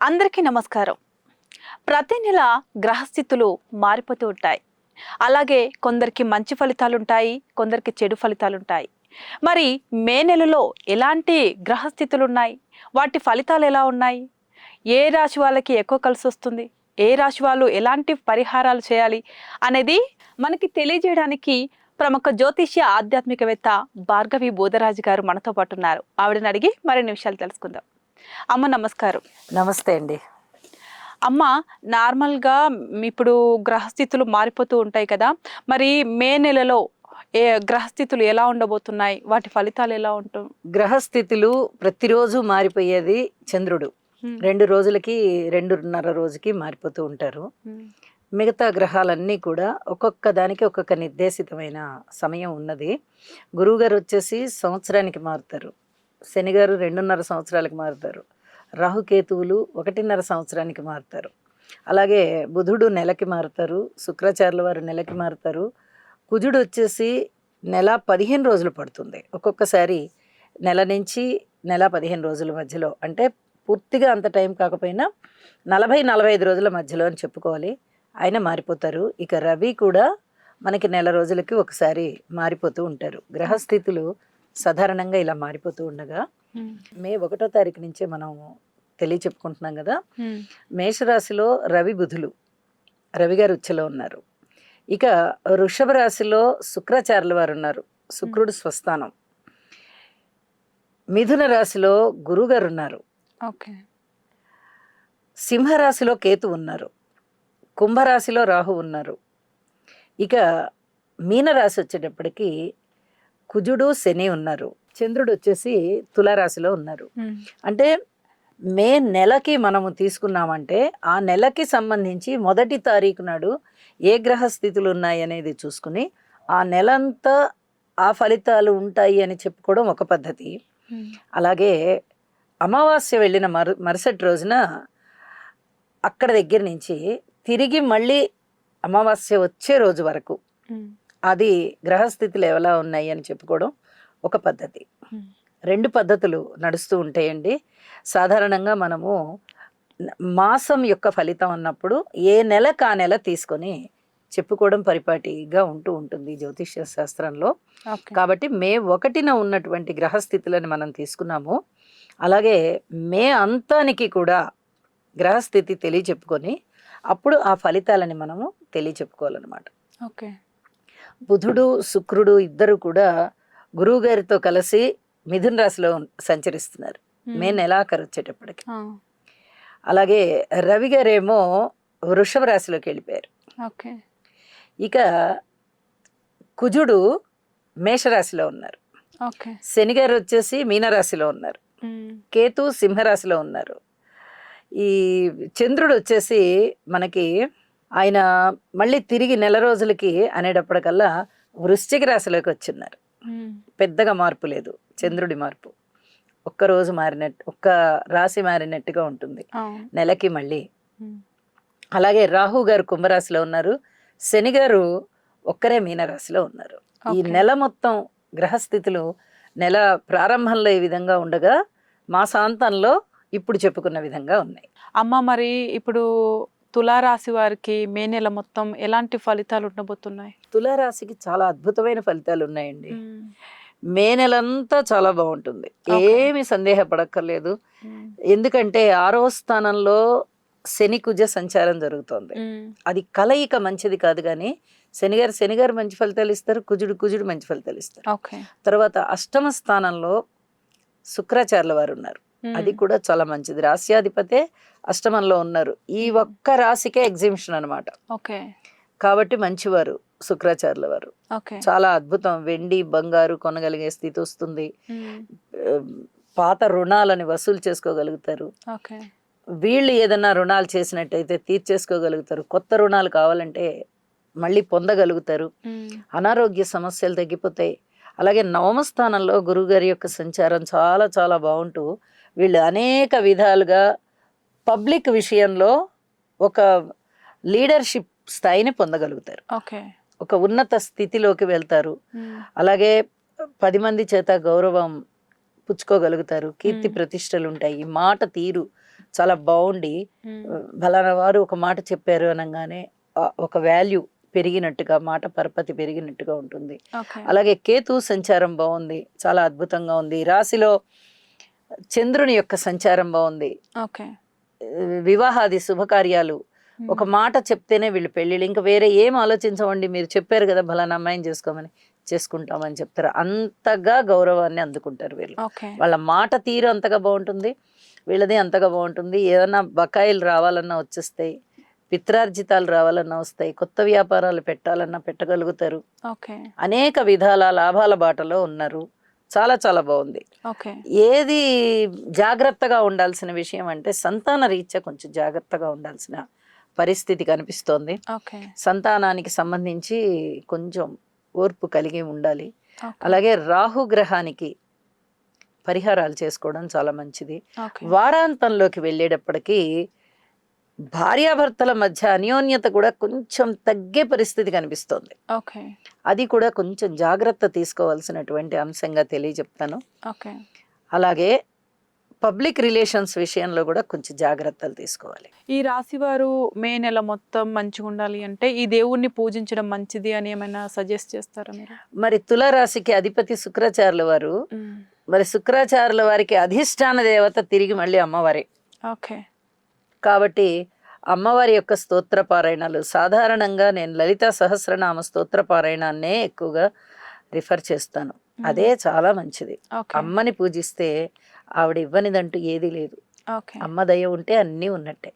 అందరికీ నమస్కారం. ప్రతి నెల గ్రహస్థితులు మారిపోతూ ఉంటాయి. అలాగే కొందరికి మంచి ఫలితాలు ఉంటాయి, కొందరికి చెడు ఫలితాలు ఉంటాయి. మరి మే నెలలో ఎలాంటి గ్రహస్థితులు ఉన్నాయి, వాటి ఫలితాలు ఎలా ఉన్నాయి, ఏ రాశి వాళ్ళకి ఎక్కువ కలిసి వస్తుంది, ఏ రాశి వాళ్ళు ఎలాంటి పరిహారాలు చేయాలి అనేది మనకి తెలియజేయడానికి ప్రముఖ జ్యోతిష్య ఆధ్యాత్మికవేత్త భార్గవి బోధరాజు గారు మనతో పాటు ఉన్నారు. ఆవిడని అడిగి మరిన్ని విషయాలు తెలుసుకుందాం. అమ్మ నమస్కారం. నమస్తే అండి. అమ్మ, నార్మల్గా ఇప్పుడు గ్రహస్థితులు మారిపోతూ ఉంటాయి కదా, మరి మే నెలలో ఏ గ్రహస్థితులు ఎలా ఉండబోతున్నాయి, వాటి ఫలితాలు ఎలా ఉంటాయి? గ్రహస్థితులు ప్రతిరోజు మారిపోయేది చంద్రుడు. 2 రోజులకి 2.5 రోజుకి మారిపోతూ ఉంటారు. మిగతా గ్రహాలన్నీ కూడా ఒక్కొక్క దానికి ఒక్కొక్క నిర్దేశితమైన సమయం ఉన్నది. గురువుగారు వచ్చేసి సంవత్సరానికి మారుతారు, శనిగారు 2.5 సంవత్సరాలకు మారుతారు, రాహుకేతువులు 1.5 సంవత్సరానికి మారుతారు, అలాగే బుధుడు నెలకి మారుతారు, శుక్రాచార్యుల వారు నెలకి మారుతారు, కుజుడు వచ్చేసి నెల 15 రోజులు పడుతుంది. ఒక్కొక్కసారి నెల నుంచి నెల 15 రోజుల మధ్యలో, అంటే పూర్తిగా అంత టైం కాకపోయినా 40-45 రోజుల మధ్యలో అని చెప్పుకోవాలి, ఆయన మారిపోతారు. ఇక రవి కూడా మనకి నెల రోజులకి ఒకసారి మారిపోతూ ఉంటారు. గ్రహస్థితులు సాధారణంగా ఇలా మారిపోతూ ఉండగా మే 1వ తారీఖు నుంచే మనం చెప్పుకుంటున్నాం కదా. మేషరాశిలో రవి బుధులు, రవి గారు ఉచ్చలో ఉన్నారు. ఇక వృషభ రాశిలో శుక్రాచార్యుల వారు ఉన్నారు, శుక్రుడు స్వస్థానం. మిథున రాశిలో గురువు గారు ఉన్నారు. సింహరాశిలో కేతు ఉన్నారు, కుంభరాశిలో రాహు ఉన్నారు. ఇక మీనరాశి వచ్చేటప్పటికి కుజుడు శని ఉన్నారు, చంద్రుడు వచ్చేసి తులారాశిలో ఉన్నారు. అంటే మే నెలకి మనము తీసుకున్నామంటే ఆ నెలకి సంబంధించి 1వ తారీఖు నాడు ఏ గ్రహ స్థితులు ఉన్నాయి అనేది చూసుకుని ఆ నెలంతా ఆ ఫలితాలు ఉంటాయి అని చెప్పుకోవడం ఒక పద్ధతి. అలాగే అమావాస్య వెళ్ళిన మరుసటి రోజున అక్కడ దగ్గర నుంచి తిరిగి మళ్ళీ అమావాస్య వచ్చే రోజు వరకు అది గ్రహస్థితులు ఎలా ఉన్నాయి అని చెప్పుకోవడం ఒక పద్ధతి. 2 పద్ధతులు నడుస్తూ ఉంటాయండి. సాధారణంగా మనము మాసం యొక్క ఫలితం అన్నప్పుడు ఏ నెలకు ఆ నెల తీసుకొని చెప్పుకోవడం పరిపాటిగా ఉంటుంది జ్యోతిష్య శాస్త్రంలో. కాబట్టి మే 1న ఉన్నటువంటి గ్రహస్థితులను మనం తీసుకున్నాము. అలాగే మే అంతానికి కూడా గ్రహస్థితి తెలియచెప్పుకొని అప్పుడు ఆ ఫలితాలని మనము తెలియచెప్పుకోవాలన్నమాట. ఓకే. బుధుడు శుక్రుడు ఇద్దరు కూడా గురువు గారితో కలిసి మిథున రాశిలో సంచరిస్తున్నారు మే నెలాఖరు వచ్చేటప్పటికి. అలాగే రవి గారేమో వృషభ రాశిలోకి వెళ్ళిపోయారు. ఇక కుజుడు మేషరాశిలో ఉన్నారు, శని గారు వచ్చేసి మీనరాశిలో ఉన్నారు, కేతు సింహరాశిలో ఉన్నారు. ఈ చంద్రుడు వచ్చేసి మనకి ఆయన మళ్ళీ తిరిగి నెల రోజులకి అనేటప్పటికల్లా వృశ్చిక రాశిలోకి వచ్చిన్నారు. పెద్దగా మార్పు లేదు, చంద్రుడి మార్పు ఒక్క రాశి మారినట్టుగా ఉంటుంది నెలకి మళ్ళీ. అలాగే రాహు గారు కుంభరాశిలో ఉన్నారు, శని గారు ఒక్కరే మీనరాశిలో ఉన్నారు. ఈ నెల మొత్తం గ్రహస్థితులు నెల ప్రారంభంలో ఈ విధంగా ఉండగా మాసాంతంలో ఇప్పుడు చెప్పుకున్న విధంగా ఉన్నాయి. అమ్మ, మరి ఇప్పుడు తులారాశి వారికి మే నెల మొత్తం ఎలాంటి ఫలితాలు ఉండబోతున్నాయి? తులారాశికి చాలా అద్భుతమైన ఫలితాలు ఉన్నాయండి. మే నెలంతా చాలా బాగుంటుంది, ఏమి సందేహపడక్కర్లేదు. ఎందుకంటే 6వ స్థానంలో శని కుజ సంచారం జరుగుతోంది. అది కలయిక మంచిది కాదు, కానీ శనిగారు మంచి ఫలితాలు ఇస్తారు, కుజుడు మంచి ఫలితాలు ఇస్తారు. తర్వాత 8వ స్థానంలో శుక్రాచార్యుల వారు ఉన్నారు, అది కూడా చాలా మంచిది. రాశ్యాధిపతే అష్టమంలో ఉన్నారు. ఈ ఒక్క రాశికే ఎగ్జిబిషన్ అనమాట. కాబట్టి మంచివారు శుక్రాచార్యుల వారు, చాలా అద్భుతం. వెండి బంగారు కొనగలిగే స్థితి వస్తుంది, పాత రుణాలని వసూలు చేసుకోగలుగుతారు, వీళ్ళు ఏదన్నా రుణాలు చేసినట్టయితే తీర్చేసుకోగలుగుతారు, కొత్త రుణాలు కావాలంటే మళ్ళీ పొందగలుగుతారు, అనారోగ్య సమస్యలు తగ్గిపోతాయి. అలాగే 9వ స్థానంలో గురువుగారి యొక్క సంచారం చాలా చాలా బాగుంటూ వీళ్ళు అనేక విధాలుగా పబ్లిక్ విషయంలో ఒక లీడర్షిప్ స్థాయిని పొందగలుగుతారు, ఒక ఉన్నత స్థితిలోకి వెళ్తారు. అలాగే 10 మంది చేత గౌరవం పుచ్చుకోగలుగుతారు, కీర్తి ప్రతిష్టలు ఉంటాయి, మాట తీరు చాలా బాగుండి ఫలానా వారు ఒక మాట చెప్పారు అనగానే ఒక వాల్యూ పెరిగినట్టుగా, మాట పరపతి పెరిగినట్టుగా ఉంటుంది. ఓకే. అలాగే కేతు సంచారం బాగుంది, చాలా అద్భుతంగా ఉంది. రాశిలో చంద్రుని యొక్క సంచారం బాగుంది. ఓకే. వివాహాది శుభకార్యాలు, ఒక మాట చెప్తేనే వీళ్ళు పెళ్ళిళ్ళు, ఇంకా వేరే ఏం ఆలోచించమండి, మీరు చెప్పారు కదా ఫలానా అమ్మాయిని చేసుకోమని, చేసుకుంటామని చెప్తారు. అంతగా గౌరవాన్ని అందుకుంటారు వీళ్ళు. ఓకే. వాళ్ళ మాట తీరు అంతగా బాగుంటుంది, వీళ్ళది అంతగా బాగుంటుంది. ఏదన్నా బకాయిలు రావాలన్నా వచ్చేస్తాయి, పిత్రార్జితాలు రావాలన్నా వస్తాయి, కొత్త వ్యాపారాలు పెట్టాలన్నా పెట్టగలుగుతారు. ఓకే. అనేక విధాల లాభాల బాటలో ఉన్నారు. చాలా చాలా బాగుంది. ఓకే. ఏది జాగ్రత్తగా ఉండాల్సిన విషయం అంటే సంతాన రీత్యా కొంచెం జాగ్రత్తగా ఉండాల్సిన పరిస్థితి కనిపిస్తోంది. ఓకే. సంతానానికి సంబంధించి కొంచెం ఓర్పు కలిగి ఉండాలి. ఓకే. అలాగే రాహుగ్రహానికి పరిహారాలు చేసుకోవడం చాలా మంచిది. ఓకే. వారాంతంలోకి వెళ్ళేటప్పటికీ భార్యాభర్తల మధ్య అన్యోన్యత కూడా కొంచెం తగ్గే పరిస్థితి కనిపిస్తోంది. ఓకే. అది కూడా కొంచెం జాగ్రత్త తీసుకోవాల్సినటువంటి అంశంగా తెలియజెప్తాను. ఓకే. అలాగే పబ్లిక్ రిలేషన్స్ విషయంలో కూడా కొంచెం జాగ్రత్తలు తీసుకోవాలి. ఈ రాశి వారు మే నెల మొత్తం మంచిగా ఉండాలి అంటే ఈ దేవుణ్ణి పూజించడం మంచిది అని ఏమైనా సజెస్ట్ చేస్తారా మీరు? మరి తులారాశికి అధిపతి శుక్రాచార్యుల వారు, మరి శుక్రాచార్యుల వారికి అధిష్టాన దేవత తిరిగి మళ్ళీ అమ్మవారే. ఓకే. కాబట్టి అమ్మవారి యొక్క స్తోత్ర పారాయణాలు, సాధారణంగా నేను లలితా సహస్రనామ స్తోత్ర పారాయణాన్నే ఎక్కువగా రిఫర్ చేస్తాను. అదే చాలా మంచిది. ఓకే. అమ్మని పూజిస్తే ఆవిడ ఇవ్వనిదంటూ ఏదీ లేదు. ఓకే. అమ్మ దయ ఉంటే అన్నీ ఉన్నట్టే.